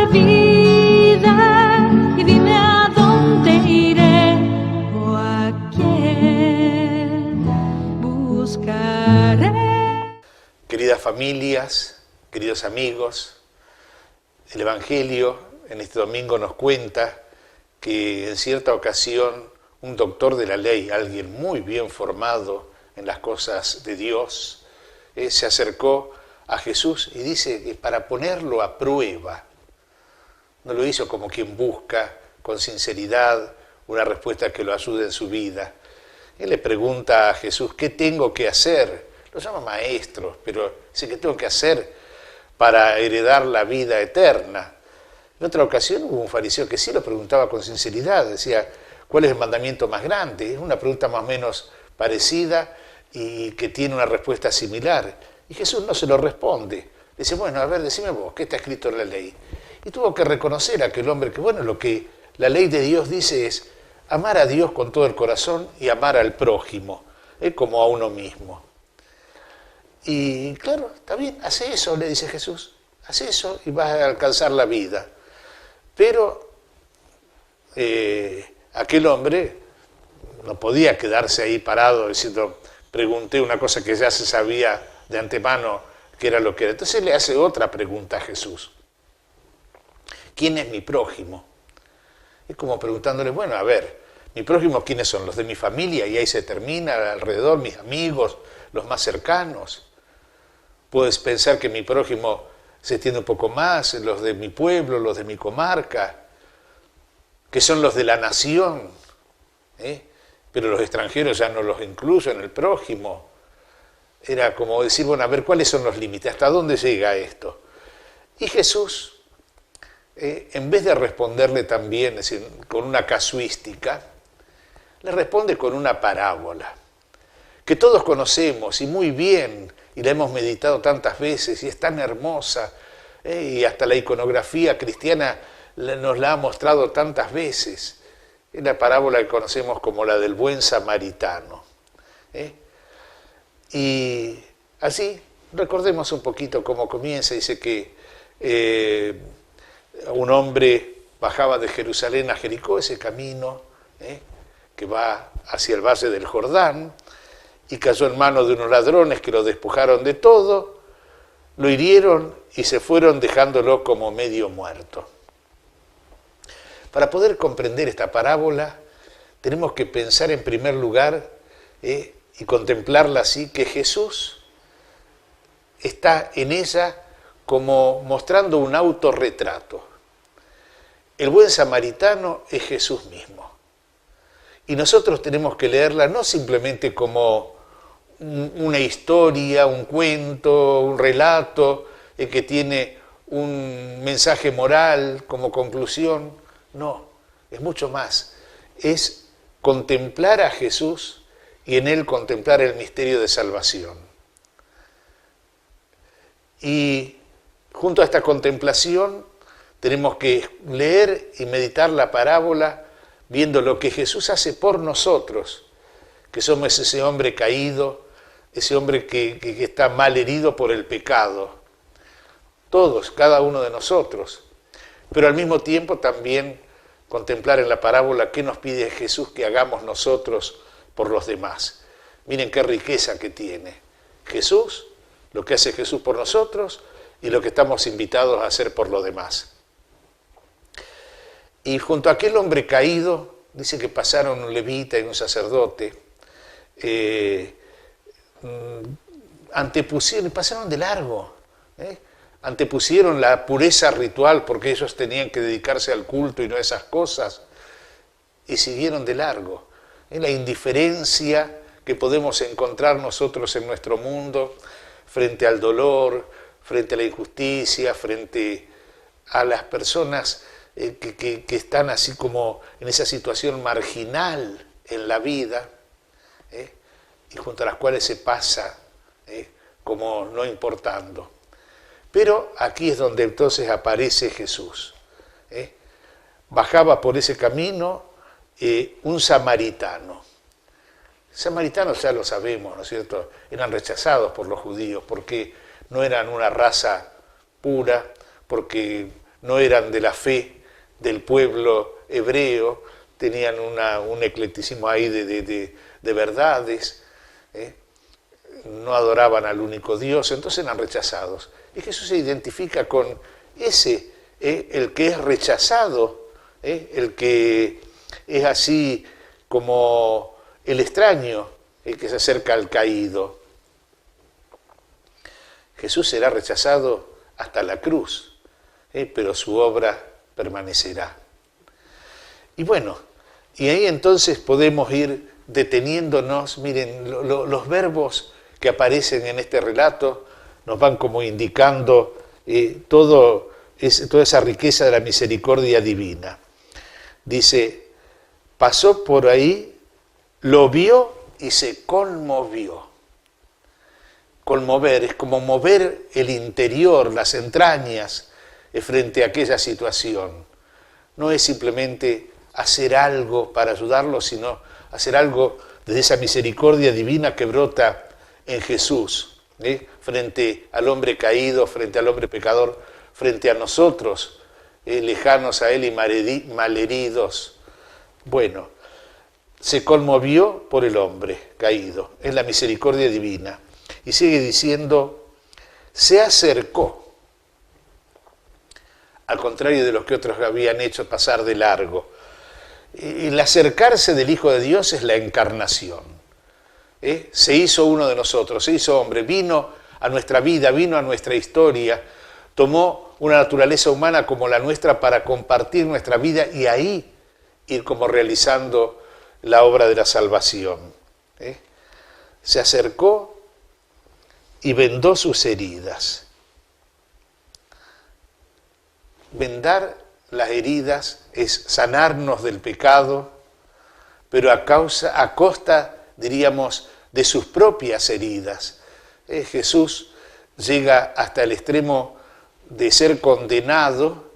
de vida y dime a dónde iré o a quién buscaré. Queridas familias, queridos amigos, el Evangelio en este domingo nos cuenta que en cierta ocasión un doctor de la ley, alguien muy bien formado en las cosas de Dios, se acercó a Jesús y dice que para ponerlo a prueba, no lo hizo como quien busca con sinceridad una respuesta que lo ayude en su vida. Él le pregunta a Jesús, ¿qué tengo que hacer? Lo llama maestro, pero dice, ¿qué tengo que hacer para heredar la vida eterna? En otra ocasión hubo un fariseo que sí lo preguntaba con sinceridad, decía, ¿cuál es el mandamiento más grande? Es una pregunta más o menos parecida y que tiene una respuesta similar. Y Jesús no se lo responde. Dice, bueno, a ver, decime vos, ¿qué está escrito en la ley? Y tuvo que reconocer a aquel hombre que, bueno, lo que la ley de Dios dice es amar a Dios con todo el corazón y amar al prójimo, como a uno mismo. Y claro, está bien, hace eso, le dice Jesús, hace eso y vas a alcanzar la vida. Pero aquel hombre no podía quedarse ahí parado diciendo, pregunté una cosa que ya se sabía de antemano que era lo que era. Entonces le hace otra pregunta a Jesús. ¿Quién es mi prójimo? Es como preguntándole, bueno, a ver, ¿mi prójimo quiénes son? Los de mi familia, y ahí se termina, alrededor, mis amigos, los más cercanos. Puedes pensar que mi prójimo se extiende un poco más, los de mi pueblo, los de mi comarca, que son los de la nación, pero los extranjeros ya no los incluyo en el prójimo. Era como decir, bueno, a ver, ¿cuáles son los límites? ¿Hasta dónde llega esto? Y Jesús, en vez de responderle también, es decir, con una casuística, le responde con una parábola, que todos conocemos y muy bien, y la hemos meditado tantas veces, y es tan hermosa, y hasta la iconografía cristiana nos la ha mostrado tantas veces. Es la parábola que conocemos como la del buen samaritano. Y así, recordemos un poquito cómo comienza. Dice que un hombre bajaba de Jerusalén a Jericó, ese camino que va hacia el valle del Jordán, y cayó en manos de unos ladrones que lo despojaron de todo, lo hirieron y se fueron dejándolo como medio muerto. Para poder comprender esta parábola, tenemos que pensar en primer lugar y contemplarla así, que Jesús está en ella como mostrando un autorretrato. El buen samaritano es Jesús mismo. Y nosotros tenemos que leerla no simplemente como una historia, un cuento, un relato que tiene un mensaje moral como conclusión. No, es mucho más. Es contemplar a Jesús y en él contemplar el misterio de salvación. Y junto a esta contemplación tenemos que leer y meditar la parábola viendo lo que Jesús hace por nosotros, que somos ese hombre caído, ese hombre que está mal herido por el pecado. Todos, cada uno de nosotros. Pero al mismo tiempo también contemplar en la parábola qué nos pide Jesús que hagamos nosotros por los demás. Miren qué riqueza que tiene Jesús, lo que hace Jesús por nosotros y lo que estamos invitados a hacer por los demás. Y junto a aquel hombre caído, dice que pasaron un levita y un sacerdote, pasaron de largo, antepusieron la pureza ritual porque ellos tenían que dedicarse al culto y no a esas cosas, y siguieron de largo. La indiferencia que podemos encontrar nosotros en nuestro mundo frente al dolor, frente a la injusticia, frente a las personas que están así como en esa situación marginal en la vida, y junto a las cuales se pasa como no importando. Pero aquí es donde entonces aparece Jesús. Bajaba por ese camino un samaritano. Samaritanos ya lo sabemos, ¿no es cierto? Eran rechazados por los judíos porque no eran una raza pura, porque no eran de la fe del pueblo hebreo, tenían un eclecticismo ahí de verdades, no adoraban al único Dios, entonces eran rechazados. Y Jesús se identifica con ese, el que es rechazado, el que es así como el extraño, el que se acerca al caído. Jesús será rechazado hasta la cruz, pero su obra permanecerá. Y bueno, y ahí entonces podemos ir deteniéndonos. Miren, los verbos que aparecen en este relato nos van como indicando toda esa riqueza de la misericordia divina. Dice, pasó por ahí, lo vio y se conmovió. Conmover es como mover el interior, las entrañas, frente a aquella situación. No es simplemente hacer algo para ayudarlo, sino hacer algo desde esa misericordia divina que brota en Jesús, frente al hombre caído, frente al hombre pecador, frente a nosotros, lejanos a él y malheridos. Bueno, se conmovió por el hombre caído, es la misericordia divina. Y sigue diciendo, se acercó, al contrario de los que otros habían hecho pasar de largo. El acercarse del Hijo de Dios es la encarnación. Se hizo uno de nosotros, se hizo hombre, vino a nuestra vida, vino a nuestra historia, tomó una naturaleza humana como la nuestra para compartir nuestra vida y ahí ir como realizando la obra de la salvación. Se acercó y vendó sus heridas. Vendar las heridas es sanarnos del pecado, pero a costa, diríamos, de sus propias heridas. Jesús llega hasta el extremo de ser condenado,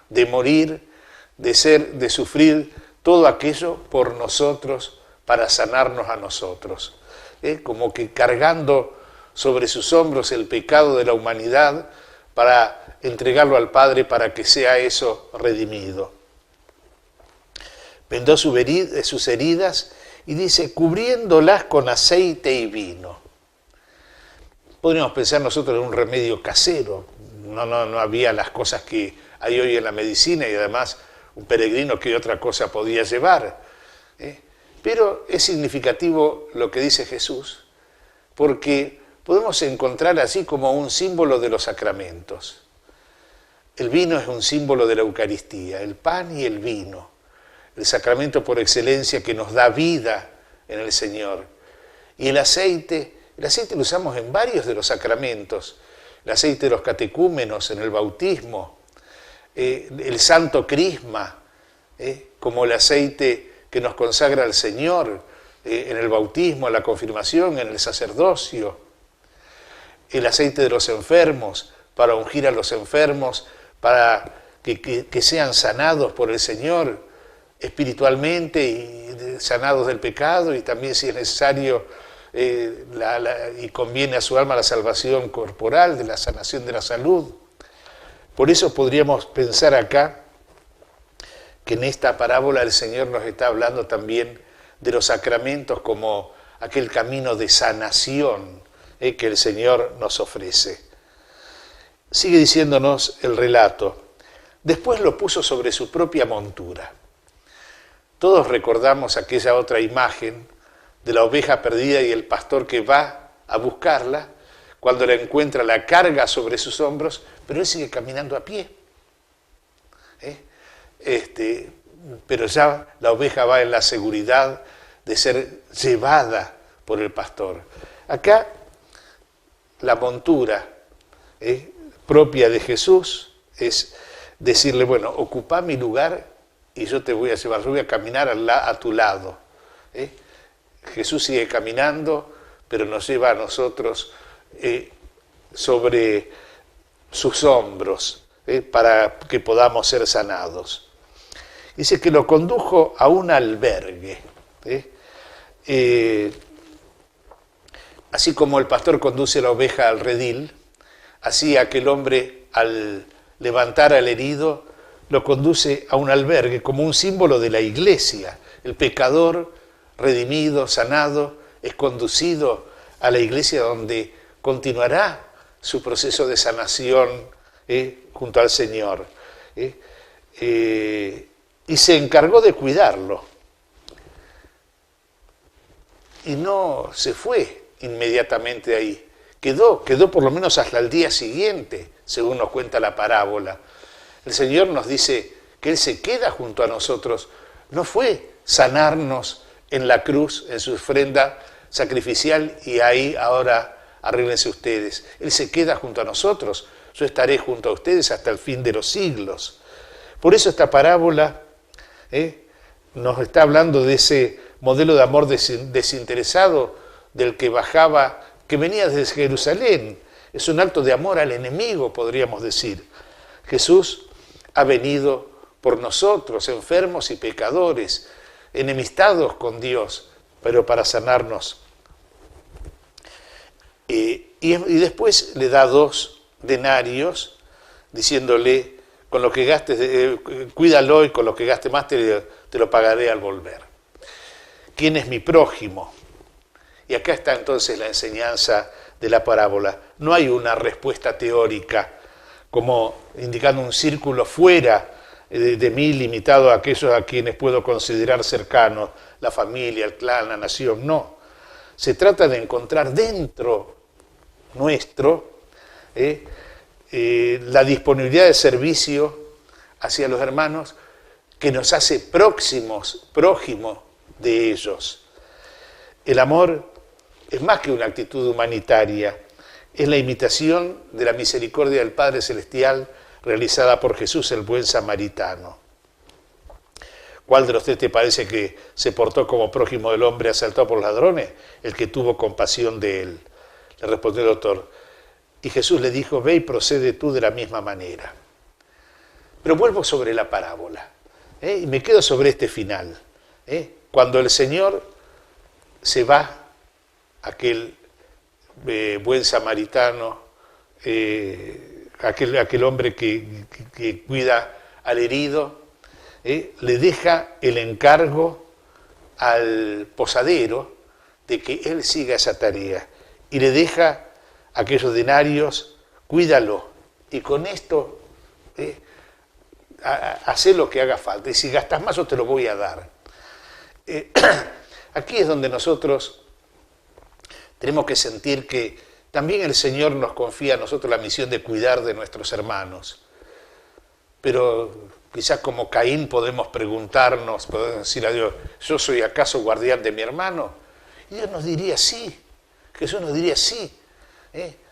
de morir, de sufrir todo aquello por nosotros, para sanarnos a nosotros. Como que cargando sobre sus hombros el pecado de la humanidad para entregarlo al Padre para que sea eso redimido. Vendó sus heridas y dice, cubriéndolas con aceite y vino. Podríamos pensar nosotros en un remedio casero, no había las cosas que hay hoy en la medicina y además un peregrino que otra cosa podía llevar. Pero es significativo lo que dice Jesús, porque podemos encontrar así como un símbolo de los sacramentos. El vino es un símbolo de la Eucaristía, el pan y el vino, el sacramento por excelencia que nos da vida en el Señor. Y el aceite lo usamos en varios de los sacramentos, el aceite de los catecúmenos en el bautismo, el santo crisma, como el aceite que nos consagra al Señor en el bautismo, en la confirmación, en el sacerdocio, el aceite de los enfermos, para ungir a los enfermos, para que sean sanados por el Señor espiritualmente y sanados del pecado, y también si es necesario y conviene a su alma la salvación corporal, de la sanación de la salud. Por eso podríamos pensar acá que en esta parábola el Señor nos está hablando también de los sacramentos como aquel camino de sanación que el Señor nos ofrece. Sigue diciéndonos el relato. Después lo puso sobre su propia montura. Todos recordamos aquella otra imagen de la oveja perdida y el pastor que va a buscarla. Cuando la encuentra, la carga sobre sus hombros, pero él sigue caminando a pie. Pero ya la oveja va en la seguridad de ser llevada por el pastor. Acá la montura propia de Jesús es decirle, bueno, ocupa mi lugar y yo te voy a llevar, yo voy a caminar a tu lado. Jesús sigue caminando, pero nos lleva a nosotros sobre sus hombros para que podamos ser sanados. Dice que lo condujo a un albergue. Así como el pastor conduce la oveja al redil, así aquel hombre al levantar al herido, lo conduce a un albergue como un símbolo de la iglesia. El pecador redimido, sanado, es conducido a la iglesia donde continuará su proceso de sanación junto al Señor. Y se encargó de cuidarlo. Y no se fue inmediatamente de ahí. Quedó por lo menos hasta el día siguiente, según nos cuenta la parábola. El Señor nos dice que Él se queda junto a nosotros. No fue sanarnos en la cruz, en su ofrenda sacrificial, y ahí ahora arréglense ustedes. Él se queda junto a nosotros. Yo estaré junto a ustedes hasta el fin de los siglos. Por eso esta parábola nos está hablando de ese modelo de amor desinteresado del que bajaba, que venía desde Jerusalén. Es un acto de amor al enemigo, podríamos decir. Jesús ha venido por nosotros, enfermos y pecadores, enemistados con Dios, pero para sanarnos. Y después le da 2 denarios, diciéndole, con lo que gastes, cuídalo, y con lo que gaste más te lo pagaré al volver. ¿Quién es mi prójimo? Y acá está entonces la enseñanza de la parábola. No hay una respuesta teórica, como indicando un círculo fuera de mí, limitado a aquellos a quienes puedo considerar cercanos, la familia, el clan, la nación. No. Se trata de encontrar dentro nuestro la disponibilidad de servicio hacia los hermanos que nos hace prójimos de ellos. El amor es más que una actitud humanitaria, es la imitación de la misericordia del Padre Celestial realizada por Jesús, el buen samaritano. ¿Cuál de los 3 te parece que se portó como prójimo del hombre asaltado por ladrones? El que tuvo compasión de él. Le respondió el doctor. Y Jesús le dijo, ve y procede tú de la misma manera. Pero vuelvo sobre la parábola, y me quedo sobre este final. Cuando el Señor se va, aquel buen samaritano, aquel hombre que cuida al herido, le deja el encargo al posadero de que él siga esa tarea y le deja aquellos denarios, cuídalo, y con esto hace lo que haga falta, y si gastas más yo te lo voy a dar. Aquí es donde nosotros tenemos que sentir que también el Señor nos confía a nosotros la misión de cuidar de nuestros hermanos. Pero quizás como Caín podemos preguntarnos, podemos decir a Dios, ¿yo soy acaso guardián de mi hermano? Y Dios nos diría sí, Jesús nos diría sí.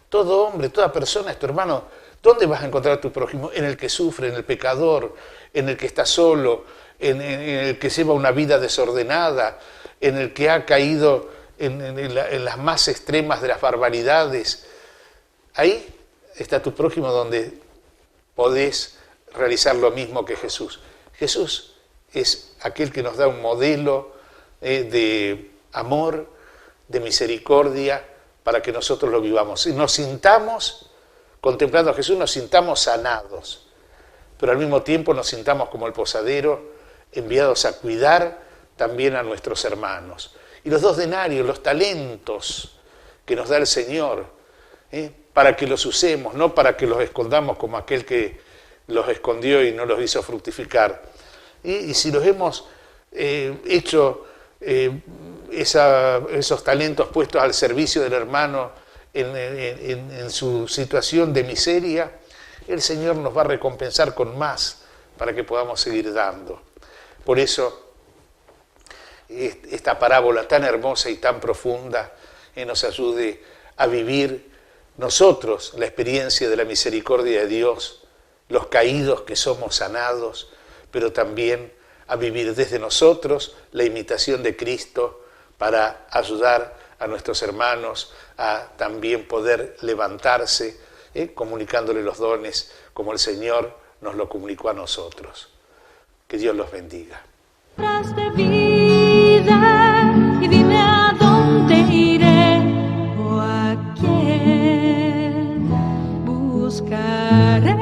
Todo hombre, toda persona es tu hermano. ¿Dónde vas a encontrar a tu prójimo? En el que sufre, en el pecador, en el que está solo, en el que lleva una vida desordenada, en el que ha caído en las más extremas de las barbaridades. Ahí está tu prójimo, donde podés realizar lo mismo que Jesús. Jesús es aquel que nos da un modelo de amor, de misericordia, para que nosotros lo vivamos. Y nos sintamos, contemplando a Jesús, nos sintamos sanados, pero al mismo tiempo nos sintamos como el posadero, enviados a cuidar también a nuestros hermanos. Y los 2 denarios, los talentos que nos da el Señor, para que los usemos, no para que los escondamos como aquel que los escondió y no los hizo fructificar. Y si los hemos hecho esos talentos puestos al servicio del hermano en su situación de miseria, el Señor nos va a recompensar con más para que podamos seguir dando. Por eso, esta parábola tan hermosa y tan profunda nos ayude a vivir nosotros la experiencia de la misericordia de Dios, los caídos que somos sanados, pero también a vivir desde nosotros la imitación de Cristo para ayudar a nuestros hermanos a también poder levantarse, comunicándole los dones como el Señor nos lo comunicó a nosotros. Que Dios los bendiga. De vida, y dime a dónde iré o a quién buscaré.